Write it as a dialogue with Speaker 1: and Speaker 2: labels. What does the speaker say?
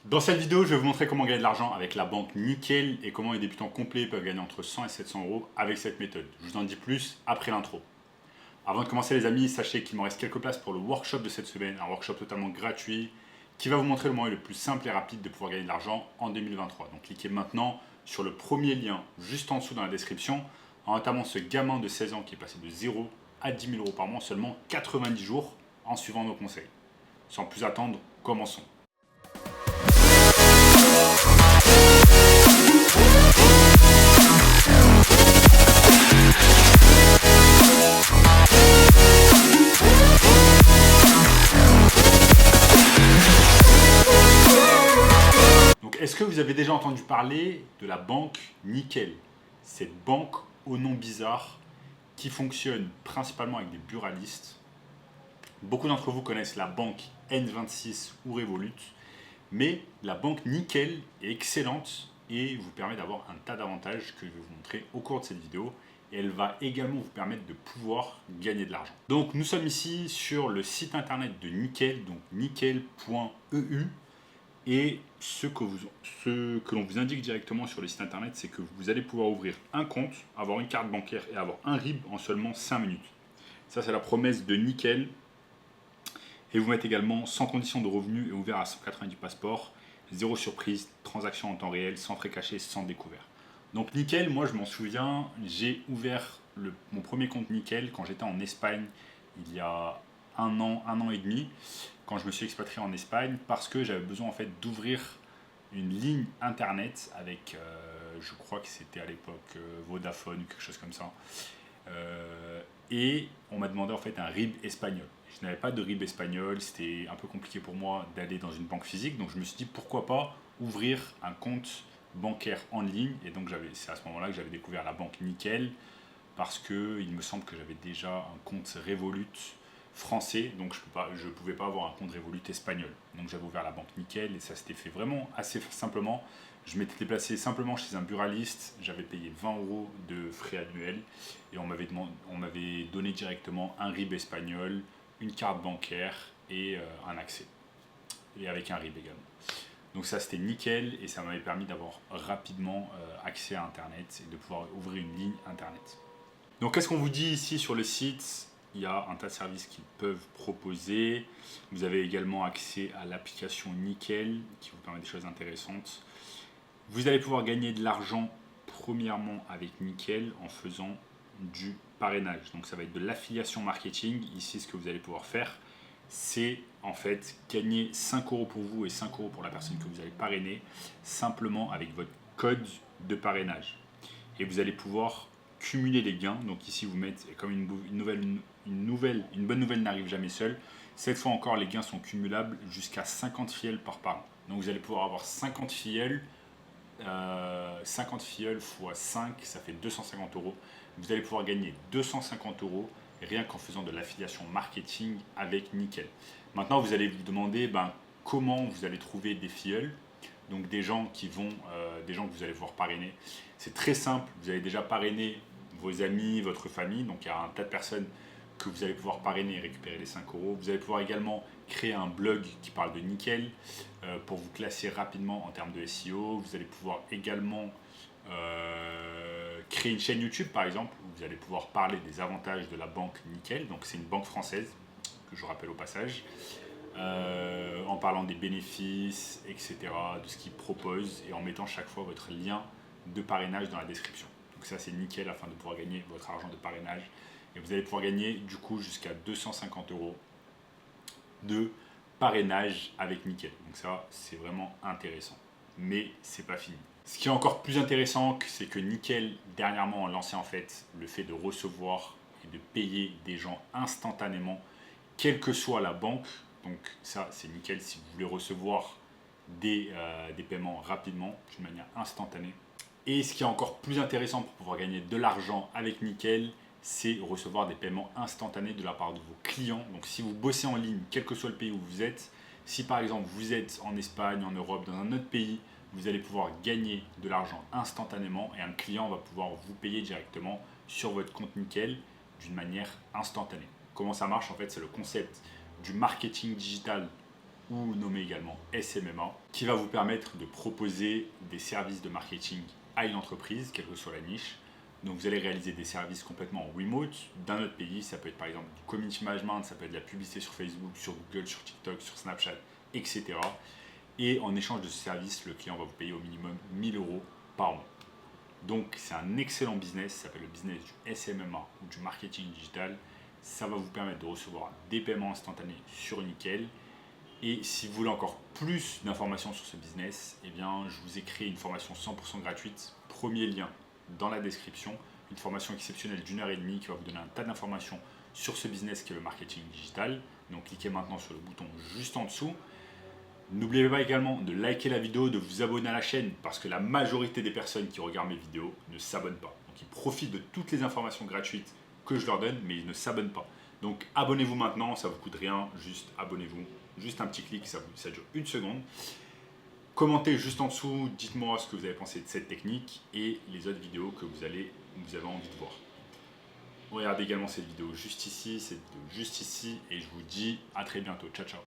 Speaker 1: Dans cette vidéo, je vais vous montrer comment gagner de l'argent avec la banque Nickel et comment les débutants complets peuvent gagner entre 100 et 700 euros avec cette méthode. Je vous en dis plus après l'intro. Avant de commencer les amis, sachez qu'il me reste quelques places pour le workshop de cette semaine, un workshop totalement gratuit qui va vous montrer le moyen le plus simple et rapide de pouvoir gagner de l'argent en 2023. Donc cliquez maintenant sur le premier lien juste en dessous dans la description en entamant ce gamin de 16 ans qui est passé de 0 à 10 000 euros par mois en seulement 90 jours en suivant nos conseils. Sans plus attendre, commençons. Est-ce que vous avez déjà entendu parler de la banque Nickel? Cette banque au nom bizarre qui fonctionne principalement avec des buralistes. Beaucoup d'entre vous connaissent la banque N26 ou Revolut, mais la banque Nickel est excellente et vous permet d'avoir un tas d'avantages que je vais vous montrer au cours de cette vidéo. Et elle va également vous permettre de pouvoir gagner de l'argent. Donc nous sommes ici sur le site internet de Nickel, donc nickel.eu. Et ce que l'on vous indique directement sur le site internet, c'est que vous allez pouvoir ouvrir un compte, avoir une carte bancaire et avoir un RIB en seulement 5 minutes. Ça, c'est la promesse de Nickel. Et vous mettez également sans condition de revenus et ouvert à 190 passeports, zéro surprise, transaction en temps réel, sans frais cachés, sans découvert. Donc Nickel, moi je m'en souviens, j'ai ouvert mon premier compte Nickel quand j'étais en Espagne il y a un an et demi, quand je me suis expatrié en Espagne, parce que j'avais besoin en fait d'ouvrir une ligne internet avec, je crois que c'était à l'époque Vodafone ou quelque chose comme ça. Et on m'a demandé en fait un RIB espagnol. Je n'avais pas de RIB espagnol, c'était un peu compliqué pour moi d'aller dans une banque physique, donc je me suis dit pourquoi pas ouvrir un compte bancaire en ligne. Et donc c'est à ce moment-là que j'avais découvert la banque Nickel, parce qu'il me semble que j'avais déjà un compte Revolut français, donc je ne pouvais pas avoir un compte Revolut espagnol. Donc j'avais ouvert la banque Nickel et ça s'était fait vraiment assez simplement. Je m'étais déplacé simplement chez un buraliste, j'avais payé 20 euros de frais annuels et on m'avait donné directement un RIB espagnol, une carte bancaire et un accès. Et avec un RIB également. Donc ça c'était nickel et ça m'avait permis d'avoir rapidement accès à internet et de pouvoir ouvrir une ligne internet. Donc qu'est-ce qu'on vous dit ici sur le site? Il y a un tas de services qu'ils peuvent proposer. Vous avez également accès à l'application Nickel qui vous permet des choses intéressantes. Vous allez pouvoir gagner de l'argent premièrement avec Nickel en faisant du parrainage. Donc ça va être de l'affiliation marketing. Ici ce que vous allez pouvoir faire, c'est en fait gagner 5 euros pour vous et 5 euros pour la personne que vous allez parrainer simplement avec votre code de parrainage. Et vous allez pouvoir cumuler les gains. Donc ici vous mettez comme une bonne nouvelle n'arrive jamais seule. Cette fois encore les gains sont cumulables jusqu'à 50 filleuls par parent. Donc vous allez pouvoir avoir 50 filleuls, 50 filleuls x 5, ça fait 250 euros. Vous allez pouvoir gagner 250 euros rien qu'en faisant de l'affiliation marketing avec Nickel. Maintenant vous allez vous demander comment vous allez trouver des filleuls. Donc des gens que vous allez pouvoir parrainer. C'est très simple, vous allez déjà parrainer vos amis, votre famille, donc il y a un tas de personnes que vous allez pouvoir parrainer et récupérer les 5 euros. Vous allez pouvoir également créer un blog qui parle de Nickel pour vous classer rapidement en termes de SEO. Vous allez pouvoir également créer une chaîne YouTube par exemple, où vous allez pouvoir parler des avantages de la banque Nickel. Donc c'est une banque française, que je rappelle au passage. En parlant des bénéfices, etc., de ce qu'ils proposent et en mettant chaque fois votre lien de parrainage dans la description. Donc ça c'est nickel afin de pouvoir gagner votre argent de parrainage et vous allez pouvoir gagner du coup jusqu'à 250 euros de parrainage avec Nickel. Donc ça c'est vraiment intéressant, mais c'est pas fini. Ce qui est encore plus intéressant, c'est que Nickel dernièrement a lancé en fait le fait de recevoir et de payer des gens instantanément, quelle que soit la banque. Donc ça c'est nickel si vous voulez recevoir des paiements rapidement, d'une manière instantanée. Et ce qui est encore plus intéressant pour pouvoir gagner de l'argent avec Nickel, c'est recevoir des paiements instantanés de la part de vos clients. Donc si vous bossez en ligne, quel que soit le pays où vous êtes, si par exemple vous êtes en Espagne, en Europe, dans un autre pays, vous allez pouvoir gagner de l'argent instantanément et un client va pouvoir vous payer directement sur votre compte Nickel d'une manière instantanée. Comment ça marche en fait? C'est le concept du marketing digital ou nommé également SMMA, qui va vous permettre de proposer des services de marketing à une entreprise, quelle que soit la niche. Donc vous allez réaliser des services complètement en remote d'un autre pays. Ça peut être par exemple du community management, ça peut être de la publicité sur Facebook, sur Google, sur TikTok, sur Snapchat, etc. Et en échange de ce service, le client va vous payer au minimum 1000 euros par mois. Donc c'est un excellent business, ça s'appelle le business du SMMA ou du marketing digital. Ça va vous permettre de recevoir des paiements instantanés sur Nickel. Et si vous voulez encore plus d'informations sur ce business, eh bien, je vous ai créé une formation 100% gratuite. Premier lien dans la description. Une formation exceptionnelle d'1 heure et demie qui va vous donner un tas d'informations sur ce business qui est le marketing digital. Donc cliquez maintenant sur le bouton juste en dessous. N'oubliez pas également de liker la vidéo, de vous abonner à la chaîne parce que la majorité des personnes qui regardent mes vidéos ne s'abonnent pas. Donc ils profitent de toutes les informations gratuites que je leur donne, mais ils ne s'abonnent pas. Donc abonnez-vous maintenant, ça ne vous coûte rien, juste abonnez-vous. Juste un petit clic, ça dure 1 seconde. Commentez juste en dessous, dites-moi ce que vous avez pensé de cette technique et les autres vidéos que vous avez envie de voir. Regardez également cette vidéo juste ici, et je vous dis à très bientôt. Ciao, ciao.